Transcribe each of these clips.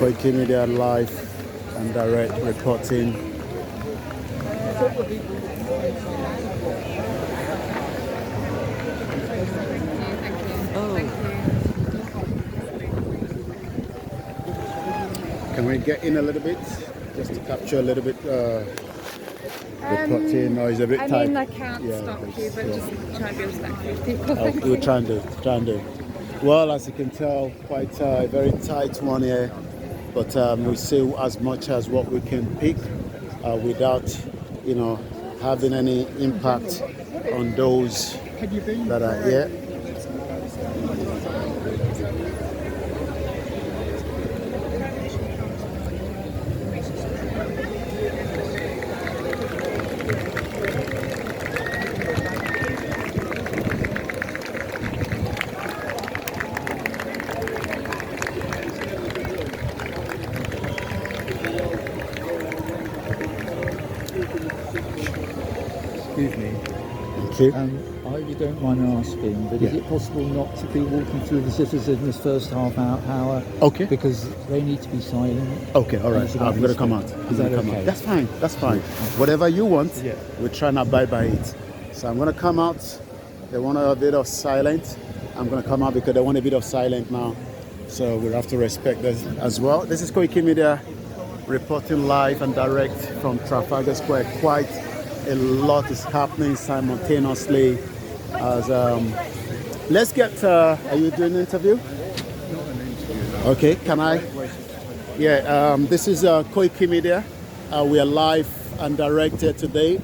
KOIKIMEDIA live and direct reporting. Can we get in a little bit, just to capture a little bit reporting, or is it a bit tight? I mean, I can't stop you, but just try to be respectful of people. We're trying to. Well, as you can tell, quite a very tight one here, but we see as much as what we can pick without, having any impact on those that are here. Excuse me. Thank you. I hope you don't mind asking, but is it possible not to be walking through the citizens in this first half hour? Okay. Because they need to be silent. Okay, all right. I'm going to come out. Is that okay? That's fine. That's fine. Whatever you want, we try and abide by it. So I'm going to come out. They want a bit of silence. I'm going to come out because they want a bit of silence now. So we'll have to respect this as well. This is KOIKIMEDIA reporting live and direct from Trafalgar Square. Quite a lot is happening simultaneously. As let's get. Are you doing an interview? Not an interview. Okay. Can I? Yeah. This is KOIKIMEDIA. We are live and directed today.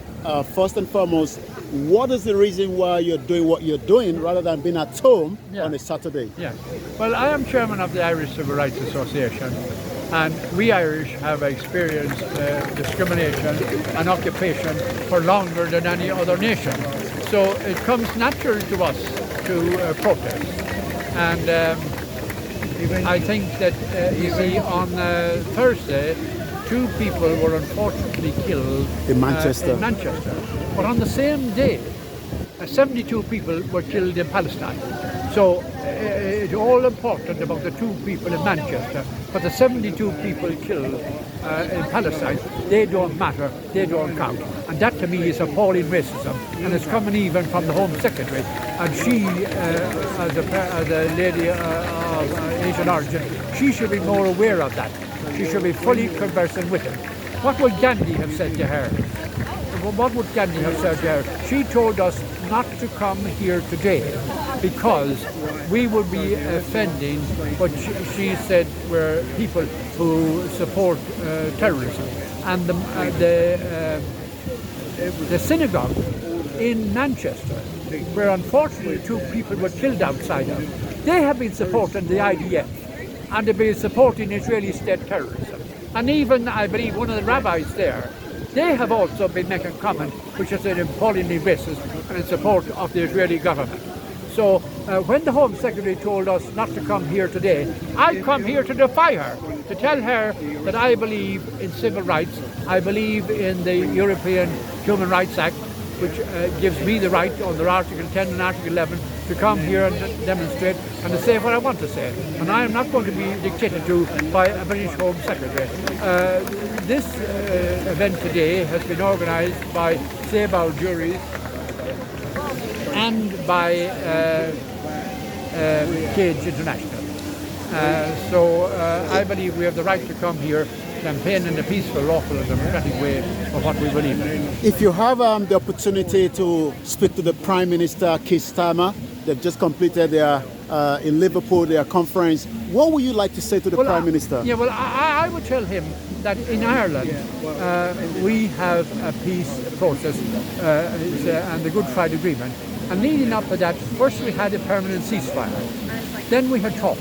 First and foremost, what is the reason why you're doing what you're doing rather than being at home on a Saturday? Yeah. Well, I am chairman of the Irish Civil Rights Association. And we Irish have experienced discrimination and occupation for longer than any other nation. So it comes natural to us to protest. And I think that, you see, on Thursday, 2 people were unfortunately killed in Manchester. But on the same day, 72 people were killed in Palestine. So it's all important about the 2 people in Manchester, but the 72 people killed in Palestine, they don't matter, they don't count. And that to me is appalling racism, and it's coming even from the Home Secretary. And she, as a lady of Asian origin, she should be more aware of that. She should be fully conversant with him. What would Gandhi have said to her? What would Gandhi have said to her? She told us not to come here today because we would be offending what she said were people who support terrorism. And the synagogue in Manchester, where unfortunately 2 people were killed outside of, they have been supporting the IDF and they've been supporting Israeli state terrorism. And even, I believe, one of the rabbis there, they have also been making comment which is appallingly racist and in support of the Israeli government. So when the Home Secretary told us not to come here today, I come here to defy her, to tell her that I believe in civil rights, I believe in the European Human Rights Act, which gives me the right under Article 10 and Article 11 to come here and demonstrate and to say what I want to say. And I am not going to be dictated to by a British Home Secretary. This event today has been organised by Sable Juries and by Cage International. So I believe we have the right to come here, campaign in a peaceful, lawful and democratic way of what we believe in. If you have the opportunity to speak to the Prime Minister, Keir Starmer, they've just completed their in Liverpool, their conference. What would you like to say to the Prime Minister? Yeah, well, I would tell him that in Ireland we have a peace process and the Good Friday Agreement. And leading up to that, first we had a permanent ceasefire, then we had talks,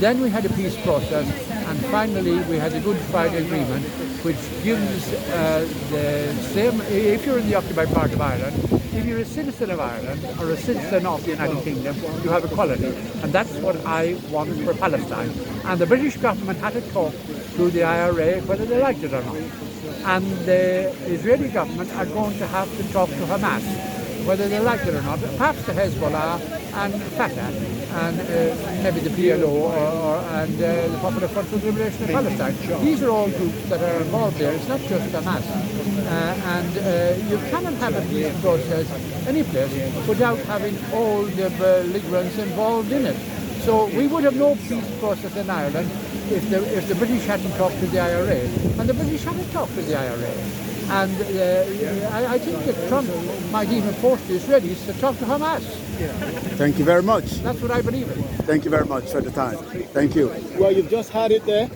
then we had a peace process, and finally we had the Good Friday Agreement, which gives the same, if you're in the occupied part of Ireland, if you're a citizen of Ireland or a citizen of the United Kingdom, you have equality. And that's what I want for Palestine. And the British government had to talk to the IRA whether they liked it or not. And the Israeli government are going to have to talk to Hamas, whether they like it or not, perhaps to Hezbollah and Fatah. and maybe the PLO and the Popular Front for the Liberation of Palestine. These are all groups that are involved there. It's not just Hamas. And you cannot have a peace process any place without having all the belligerents involved in it. So we would have no peace process in Ireland if the British hadn't talked to the IRA. And the British haven't talked to the IRA. And I think that Trump might even force the Israelis to talk to Hamas. Thank you very much. That's what I believe in. Thank you very much for the time. Thank you. Well, you've just had it there.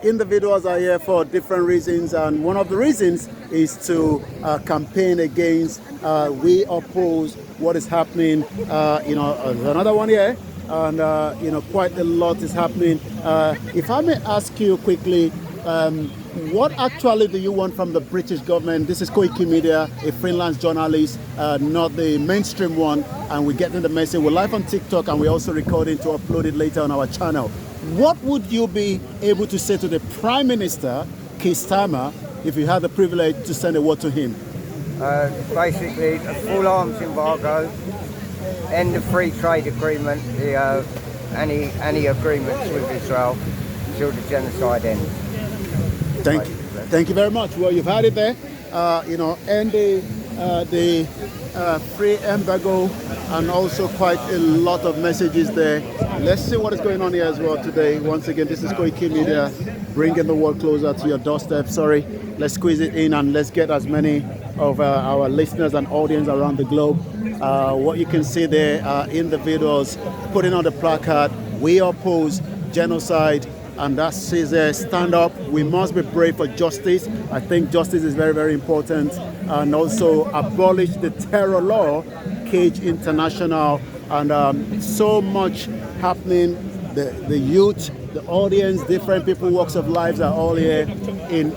Individuals are here for different reasons, and one of the reasons is to campaign against, we oppose what is happening. There's another one here, and quite a lot is happening. If I may ask you quickly, what actually do you want from the British government? This is KOIKIMEDIA, a freelance journalist, not the mainstream one, and we're getting the message. We're live on TikTok, and we're also recording to upload it later on our channel. What would you be able to say to the Prime Minister, Keir Starmer, if you had the privilege to send a word to him? Basically, a full arms embargo, end the free trade agreement, any agreements with Israel until the genocide ends. Thank you very much. Well, you've had it there. End the free embargo, and also quite a lot of messages there. Let's see what is going on here as well today. Once again, this is KOIKIMEDIA, bringing the world closer to your doorstep. Sorry, let's squeeze it in and let's get as many of our listeners and audience around the globe. What you can see there are individuals putting on the placard, we oppose genocide. And that says, stand up. We must be brave for justice. I think justice is very, very important. And also abolish the terror law, Cage International, and so much happening. The youth, the audience, different people, walks of lives are all here,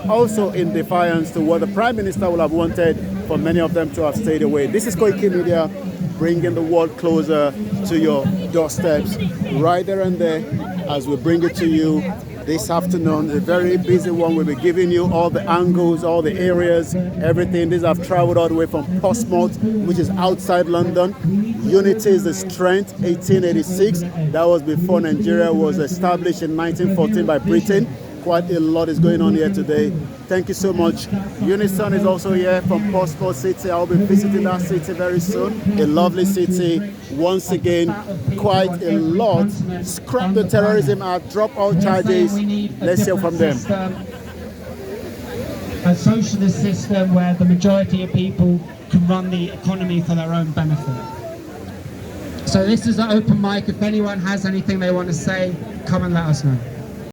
also in defiance to what the Prime Minister would have wanted for many of them to have stayed away. This is KOIKIMEDIA, bringing the world closer to your doorsteps, right there and there, as we bring it to you this afternoon. A very busy one. We'll be giving you all the angles, all the areas, everything. These have traveled all the way from Portsmouth, which is outside London. Unity is the strength, 1886. That was before Nigeria was established in 1914 by Britain. Quite a lot is going on here today. Thank you so much. Unison is also here from Portsmouth City. I'll be visiting that city very soon. A lovely city. Once again, quite a lot. Scrap the terrorism act, drop all charges. Let's hear from them. A socialist system where the majority of people can run the economy for their own benefit. So this is an open mic. If anyone has anything they want to say, come and let us know.